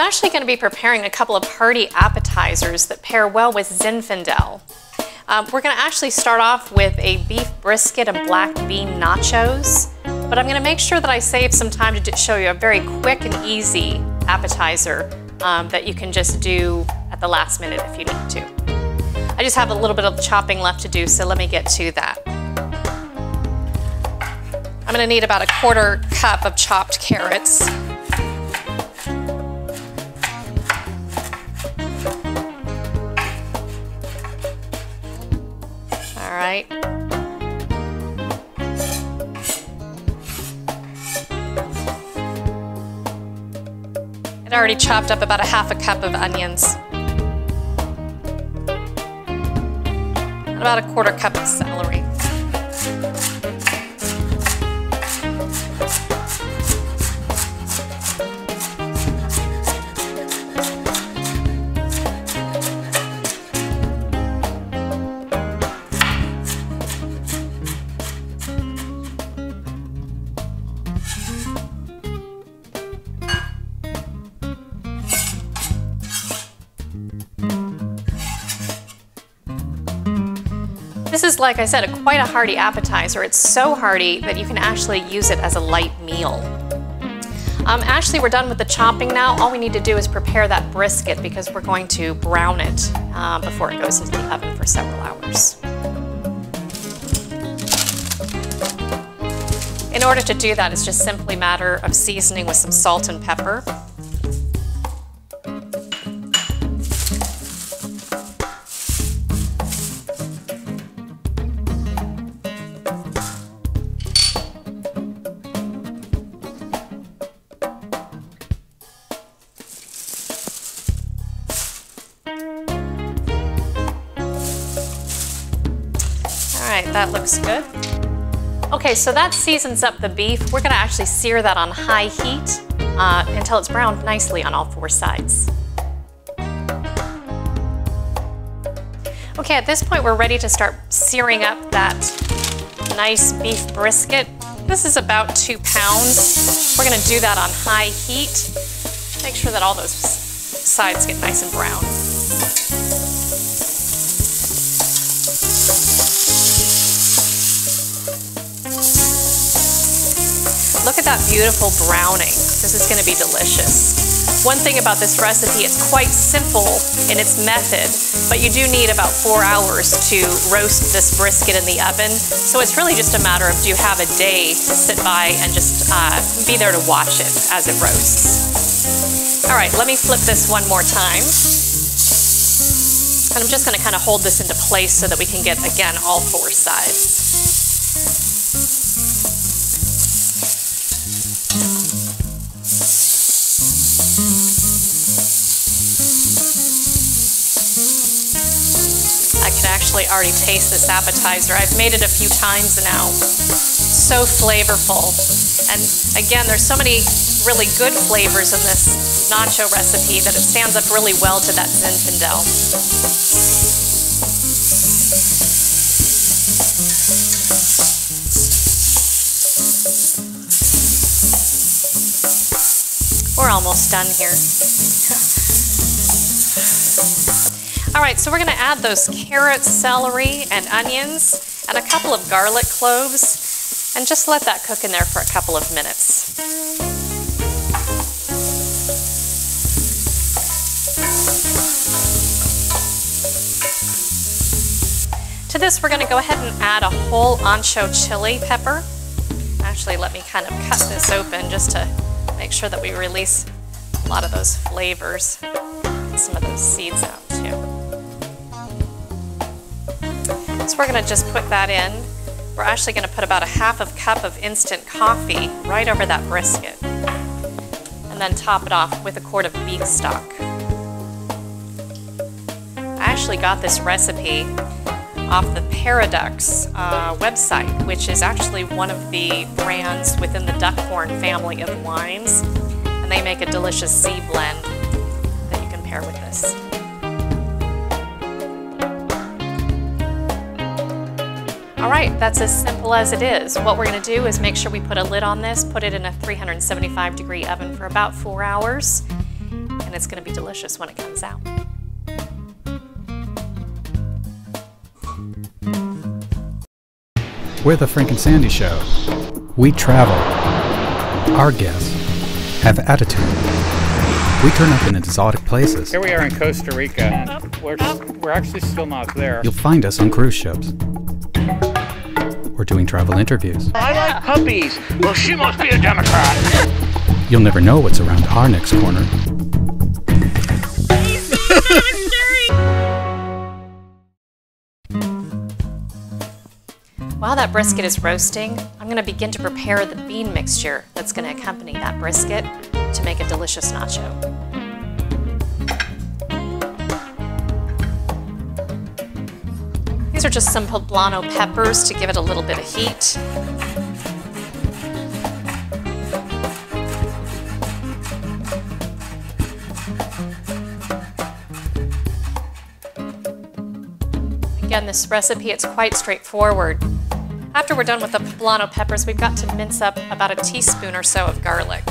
actually going to be preparing a couple of hearty appetizers that pair well with Zinfandel. We're going to actually start off with a beef brisket and black bean nachos, but I'm going to make sure that I save some time to show you a very quick and easy appetizer that you can just do at the last minute if you need to. I just have a little bit of chopping left to do, so let me get to that. I'm going to need about a 1/4 cup of chopped carrots. All right. I'd already chopped up about a 1/2 cup of onions. And about a 1/4 cup of celery. This is, like I said, quite a hearty appetizer. It's so hearty that you can actually use it as a light meal. Actually, we're done with the chopping now. All we need to do is prepare that brisket because we're going to brown it before it goes into the oven for several hours. In order to do that, it's just simply a matter of seasoning with some salt and pepper. Alright, that looks good. Okay, so that seasons up the beef. We're going to actually sear that on high heat until it's browned nicely on all 4 sides. Okay, at this point we're ready to start searing up that nice beef brisket. This is about 2 pounds. We're going to do that on high heat. Make sure that all those sides get nice and brown. Look at that beautiful browning. This is going to be delicious. One thing about this recipe, it's quite simple in its method, but you do need about 4 hours to roast this brisket in the oven. So it's really just a matter of, do you have a day to sit by and just be there to watch it as it roasts. All right, let me flip this one more time. And I'm just going to kind of hold this into place so that we can get, again, all 4 sides. Actually already taste this appetizer. I've made it a few times now. So flavorful. And again, there's so many really good flavors in this nacho recipe that it stands up really well to that Zinfandel. We're almost done here. All right, so we're going to add those carrots, celery, and onions, and a couple of garlic cloves, and just let that cook in there for a couple of minutes. To this, we're going to go ahead and add a whole ancho chili pepper. Actually, let me kind of cut this open just to make sure that we release a lot of those flavors. Get some of those seeds out too. So we're going to just put that in. We're actually going to put about a 1/2 cup of instant coffee right over that brisket. And then top it off with a quart of beef stock. I actually got this recipe off the Paradox website, which is actually one of the brands within the Duckhorn family of wines. And they make a delicious Z blend that you can pair with this. All right, that's as simple as it is. What we're going to do is make sure we put a lid on this, put it in a 375-degree oven for about 4 hours. and it's going to be delicious when it comes out. We're the Frank and Sandy Show. We travel. Our guests have attitude. We turn up in exotic places. Here we are in Costa Rica, and we're actually still not there. You'll find us on cruise ships. We're doing travel interviews. I like puppies. Well, she must be a Democrat. You'll never know what's around our next corner. While that brisket is roasting, I'm going to begin to prepare the bean mixture that's going to accompany that brisket to make a delicious nacho. These are just some poblano peppers to give it a little bit of heat. Again, this recipe, it's quite straightforward. After we're done with the poblano peppers, we've got to mince up about a teaspoon or so of garlic.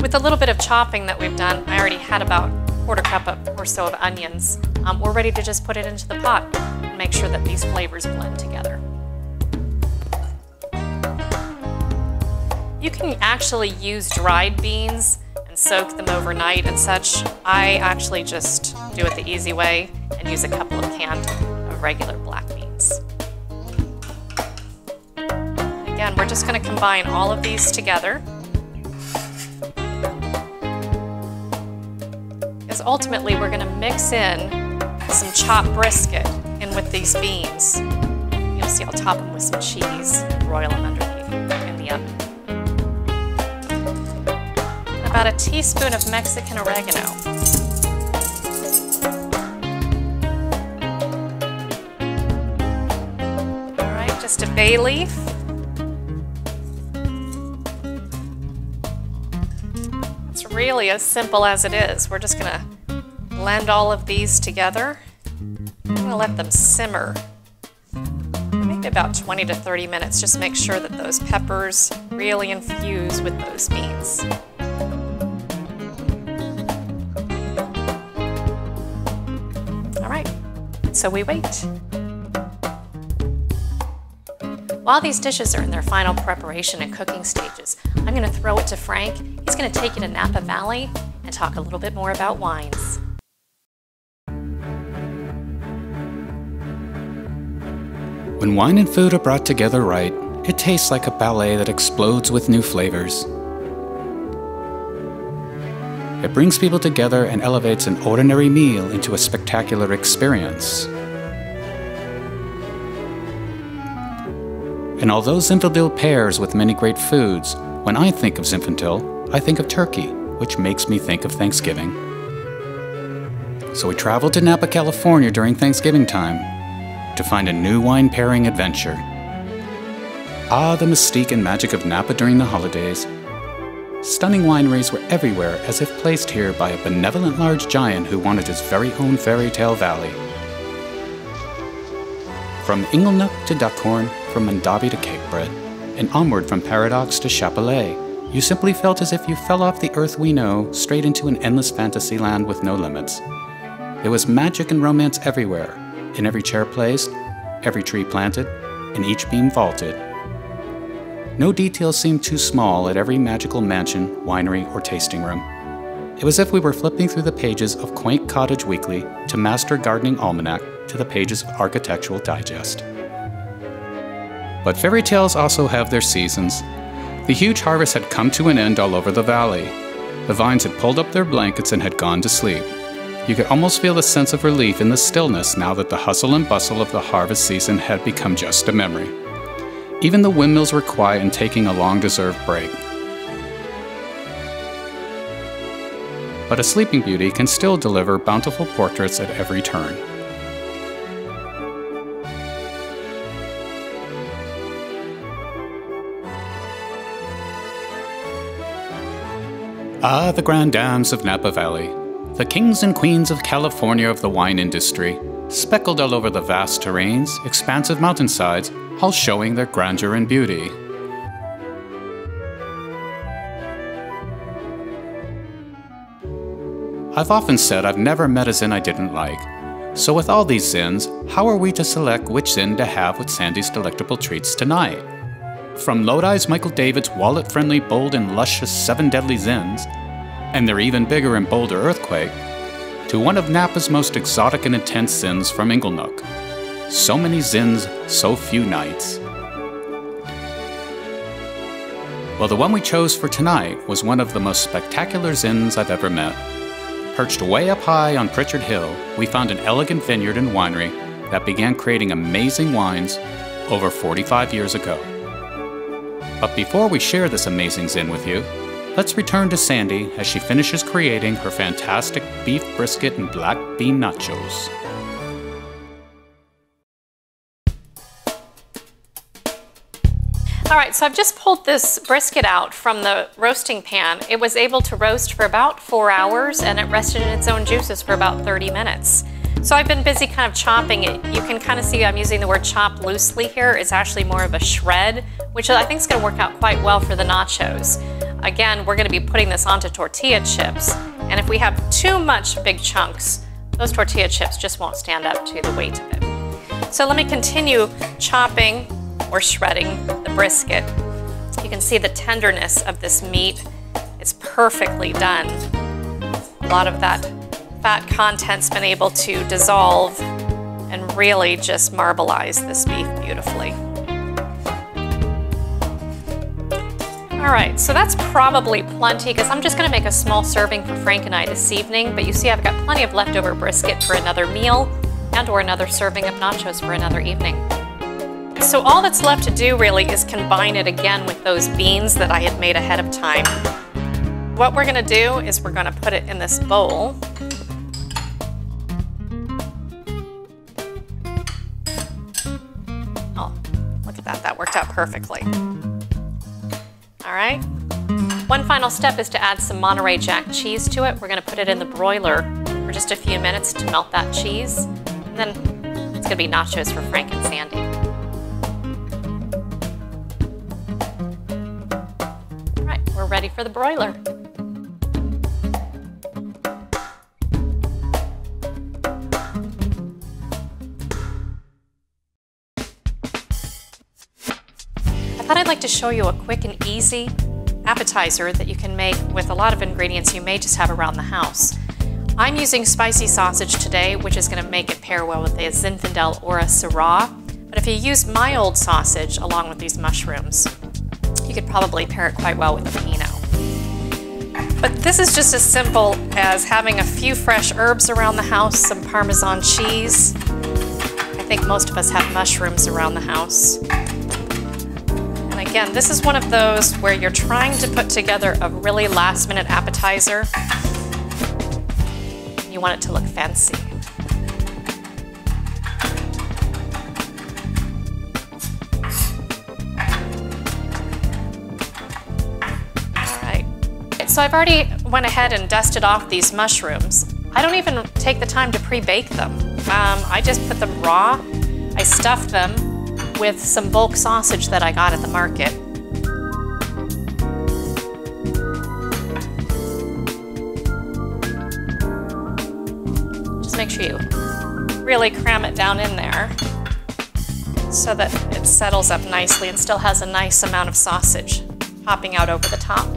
With a little bit of chopping that we've done, I already had about a quarter cup or so of onions. We're ready to just put it into the pot and make sure that these flavors blend together. You can actually use dried beans and soak them overnight and such. I actually just do it the easy way and use a couple of cans of regular black beans. Again, we're just going to combine all of these together. Because ultimately we're going to mix in some chopped brisket in with these beans. You'll see I'll top them with some cheese, broil them underneath in the oven. About a teaspoon of Mexican oregano. All right, just a bay leaf. It's really as simple as it is. We're just gonna blend all of these together. I'm gonna let them simmer. Maybe about 20 to 30 minutes. Just make sure that those peppers really infuse with those beans. So we wait. While these dishes are in their final preparation and cooking stages, I'm going to throw it to Frank. He's going to take you to Napa Valley and talk a little bit more about wines. When wine and food are brought together right, it tastes like a ballet that explodes with new flavors. It brings people together and elevates an ordinary meal into a spectacular experience. And although Zinfandel pairs with many great foods, when I think of Zinfandel, I think of turkey, which makes me think of Thanksgiving. So we traveled to Napa, California during Thanksgiving time to find a new wine pairing adventure. Ah, the mystique and magic of Napa during the holidays. Stunning wineries were everywhere, as if placed here by a benevolent large giant who wanted his very own fairy tale valley. From Inglenook to Duckhorn, from Mondavi to Cakebread, and onward from Paradox to Chapelet, you simply felt as if you fell off the earth we know, straight into an endless fantasy land with no limits. There was magic and romance everywhere, in every chair placed, every tree planted, and each beam vaulted. No detail seemed too small at every magical mansion, winery, or tasting room. It was as if we were flipping through the pages of Quaint Cottage Weekly to Master Gardening Almanac to the pages of Architectural Digest. But fairy tales also have their seasons. The huge harvest had come to an end all over the valley. The vines had pulled up their blankets and had gone to sleep. You could almost feel a sense of relief in the stillness now that the hustle and bustle of the harvest season had become just a memory. Even the windmills were quiet and taking a long-deserved break. But a Sleeping Beauty can still deliver bountiful portraits at every turn. The grand dames of Napa Valley, the kings and queens of California of the wine industry, speckled all over the vast terrains, expansive mountainsides, all showing their grandeur and beauty. I've often said I've never met a zin I didn't like. So with all these zins, how are we to select which zin to have with Sandy's delectable treats tonight? From Lodi's Michael David's wallet-friendly, bold and luscious 7 deadly zins, and their even bigger and bolder earthquake, to one of Napa's most exotic and intense zins from Inglenook. So many zins, so few nights. Well, the one we chose for tonight was one of the most spectacular zins I've ever met. Perched way up high on Pritchard Hill, we found an elegant vineyard and winery that began creating amazing wines over 45 years ago. But before we share this amazing zin with you, let's return to Sandy as she finishes creating her fantastic beef brisket and black bean nachos. All right, so I've just pulled this brisket out from the roasting pan. It was able to roast for about 4 hours and it rested in its own juices for about 30 minutes. So I've been busy kind of chopping it. You can kind of see I'm using the word chop loosely here. It's actually more of a shred, which I think is going to work out quite well for the nachos. Again, we're going to be putting this onto tortilla chips, and if we have too much big chunks, those tortilla chips just won't stand up to the weight of it. So let me continue chopping or shredding the brisket. You can see the tenderness of this meat. It's perfectly done. A lot of that fat content's been able to dissolve and really just marbleize this beef beautifully. All right, so that's probably plenty because I'm just gonna make a small serving for Frank and I this evening, but you see I've got plenty of leftover brisket for another meal and or another serving of nachos for another evening. So all that's left to do really is combine it again with those beans that I had made ahead of time. What we're gonna do is we're gonna put it in this bowl. Oh, look at that, that worked out perfectly. All right, one final step is to add some Monterey Jack cheese to it. We're gonna put it in the broiler for just a few minutes to melt that cheese. And then it's gonna be nachos for Frank and Sandy. We're ready for the broiler. I thought I'd like to show you a quick and easy appetizer that you can make with a lot of ingredients you may just have around the house. I'm using spicy sausage today, which is going to make it pair well with a Zinfandel or a Syrah. But if you use my old sausage along with these mushrooms, you could probably pair it quite well with a Pinot. But this is just as simple as having a few fresh herbs around the house, some Parmesan cheese. I think most of us have mushrooms around the house. And again, this is one of those where you're trying to put together a really last-minute appetizer. You want it to look fancy. So I've already went ahead and dusted off these mushrooms. I don't even take the time to pre-bake them. I just put them raw. I stuffed them with some bulk sausage that I got at the market. Just make sure you really cram it down in there so that it settles up nicely and still has a nice amount of sausage popping out over the top.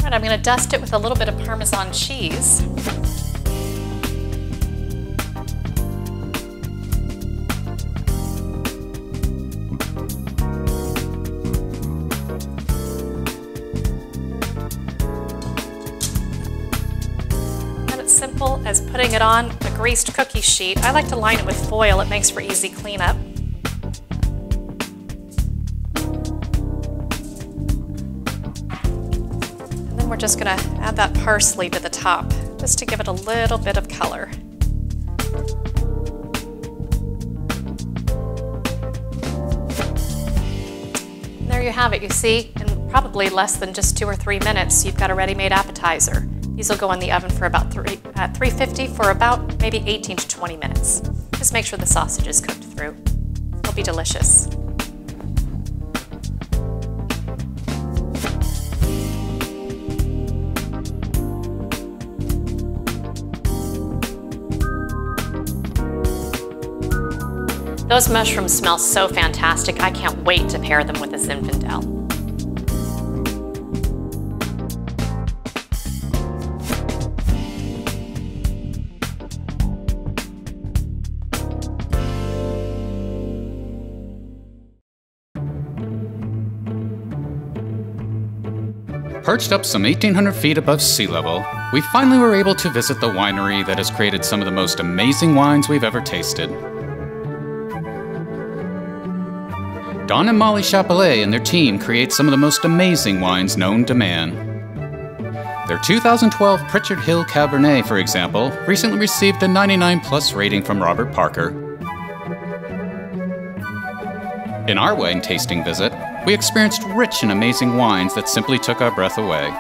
I'm going to dust it with a little bit of Parmesan cheese. And it's simple as putting it on a greased cookie sheet. I like to line it with foil. It makes for easy cleanup. We're just going to add that parsley to the top, just to give it a little bit of color. And you have it. You see, in probably less than just 2 or 3 minutes, you've got a ready-made appetizer. These will go in the oven for about 350 for about maybe 18 to 20 minutes. Just make sure the sausage is cooked through. It'll be delicious. Those mushrooms smell so fantastic, I can't wait to pair them with a Zinfandel. Perched up some 1,800 feet above sea level, we finally were able to visit the winery that has created some of the most amazing wines we've ever tasted. Don and Molly Chapelet and their team create some of the most amazing wines known to man. Their 2012 Pritchard Hill Cabernet, for example, recently received a 99+ rating from Robert Parker. In our wine tasting visit, we experienced rich and amazing wines that simply took our breath away.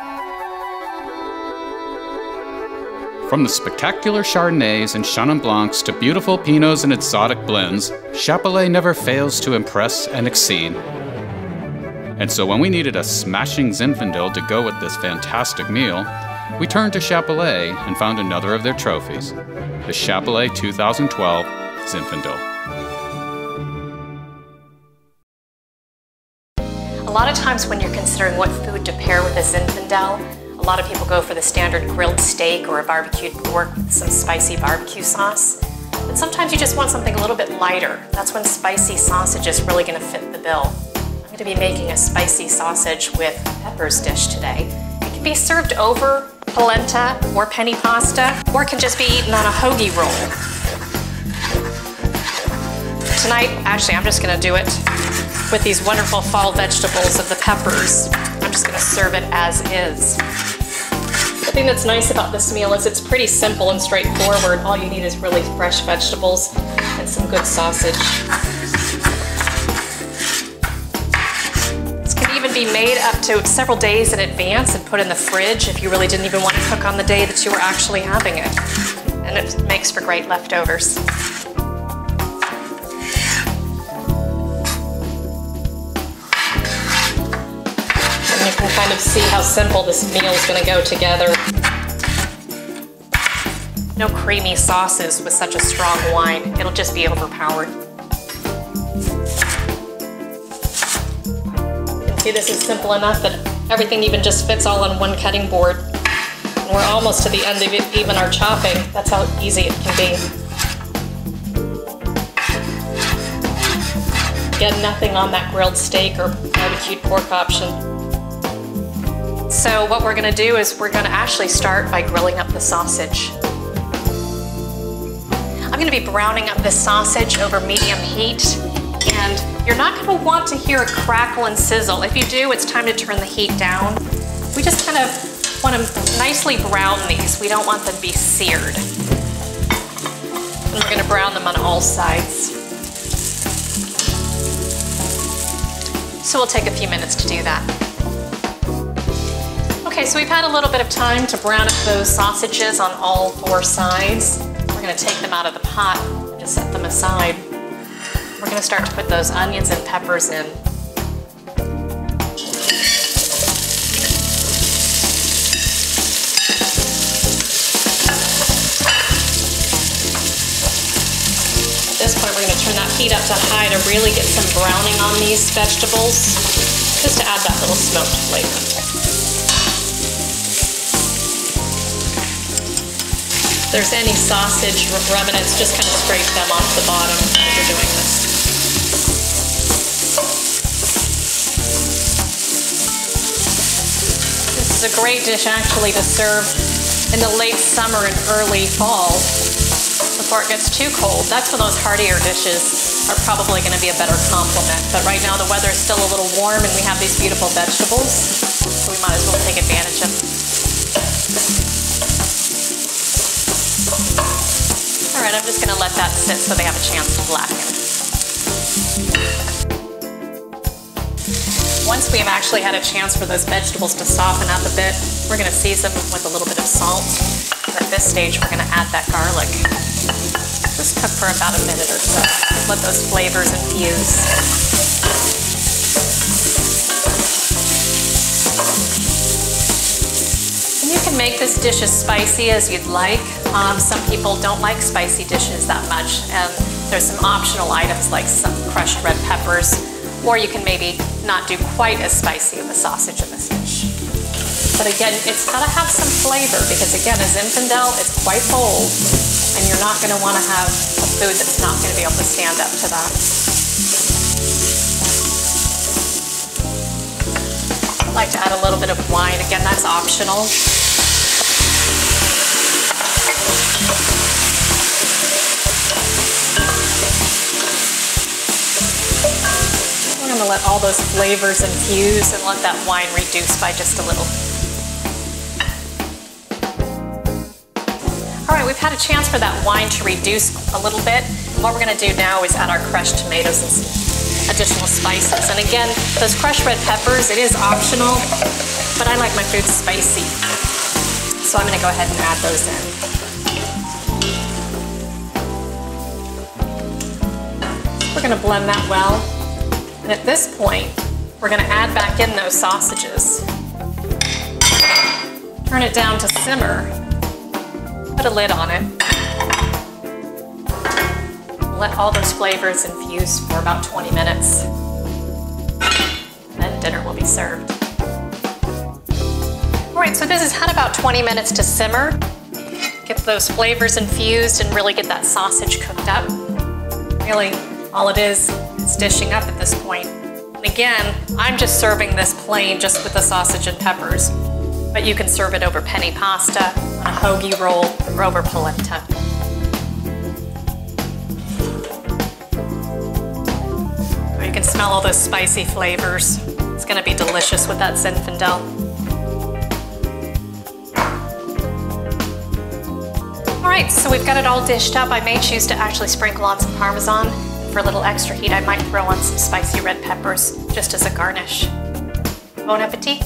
From the spectacular Chardonnays and Chenin Blancs to beautiful Pinots and exotic blends, Chapelet never fails to impress and exceed. And so when we needed a smashing Zinfandel to go with this fantastic meal, we turned to Chapelet and found another of their trophies, the Chapelet 2012 Zinfandel. A lot of times when you're considering what food to pair with a Zinfandel, a lot of people go for the standard grilled steak or a barbecued pork with some spicy barbecue sauce. But sometimes you just want something a little bit lighter. That's when spicy sausage is really going to fit the bill. I'm going to be making a spicy sausage with peppers dish today. It can be served over polenta or penny pasta, or it can just be eaten on a hoagie roll. Tonight, actually, I'm just going to do it with these wonderful fall vegetables of the peppers. I'm just going to serve it as is. The thing that's nice about this meal is it's pretty simple and straightforward. All you need is really fresh vegetables and some good sausage. This can even be made up to several days in advance and put in the fridge if you really didn't even want to cook on the day that you were actually having it. And it makes for great leftovers. You can kind of see how simple this meal is going to go together. No creamy sauces with such a strong wine. It'll just be overpowered. You can see this is simple enough that everything even just fits all on one cutting board. And we're almost to the end of even our chopping. That's how easy it can be. Again, nothing on that grilled steak or barbecued pork option. So what we're going to do is we're going to actually start by grilling up the sausage. I'm going to be browning up this sausage over medium heat, and you're not going to want to hear a crackle and sizzle. If you do, it's time to turn the heat down. We just kind of want to nicely brown these. We don't want them to be seared. And we're going to brown them on all sides. So we'll take a few minutes to do that. Okay, so we've had a little bit of time to brown up those sausages on all 4 sides. We're going to take them out of the pot and just set them aside. We're going to start to put those onions and peppers in. At this point, we're going to turn that heat up to high to really get some browning on these vegetables, just to add that little smoked flavor. If there's any sausage remnants, just kind of scrape them off the bottom as you're doing this. This is a great dish actually to serve in the late summer and early fall before it gets too cold. That's when those heartier dishes are probably going to be a better complement. But right now the weather is still a little warm and we have these beautiful vegetables, so we might as well take advantage of them. All right, I'm just going to let that sit so they have a chance to blacken. Once we've actually had a chance for those vegetables to soften up a bit, we're gonna season them with a little bit of salt. And at this stage, we're gonna add that garlic. Just cook for about a minute or so. Let those flavors infuse. And you can make this dish as spicy as you'd like. Some people don't like spicy dishes that much, and there's some optional items like some crushed red peppers, or you can maybe not do quite as spicy of a sausage in this dish. But again, it's gotta have some flavor because again, a Zinfandel, it's quite bold, and you're not gonna wanna have a food that's not gonna be able to stand up to that. I like to add a little bit of wine. Again, that's optional. We're gonna let all those flavors infuse and let that wine reduce by just a little. All right, we've had a chance for that wine to reduce a little bit. What we're gonna do now is add our crushed tomatoes and some additional spices. And again, those crushed red peppers, it is optional, but I like my food spicy. So I'm gonna go ahead and add those in. We're gonna blend that well. And at this point, we're gonna add back in those sausages. Turn it down to simmer. Put a lid on it. Let all those flavors infuse for about 20 minutes. Then dinner will be served. All right, so this has had about 20 minutes to simmer. Get those flavors infused and really get that sausage cooked up. Really, all it is dishing up at this point. And again, I'm just serving this plain just with the sausage and peppers, but you can serve it over penne pasta, on a hoagie roll, or over polenta. You can smell all those spicy flavors. It's gonna be delicious with that Zinfandel. All right, so we've got it all dished up. I may choose to actually sprinkle on some Parmesan. For a little extra heat, I might throw on some spicy red peppers just as a garnish. Bon appetit!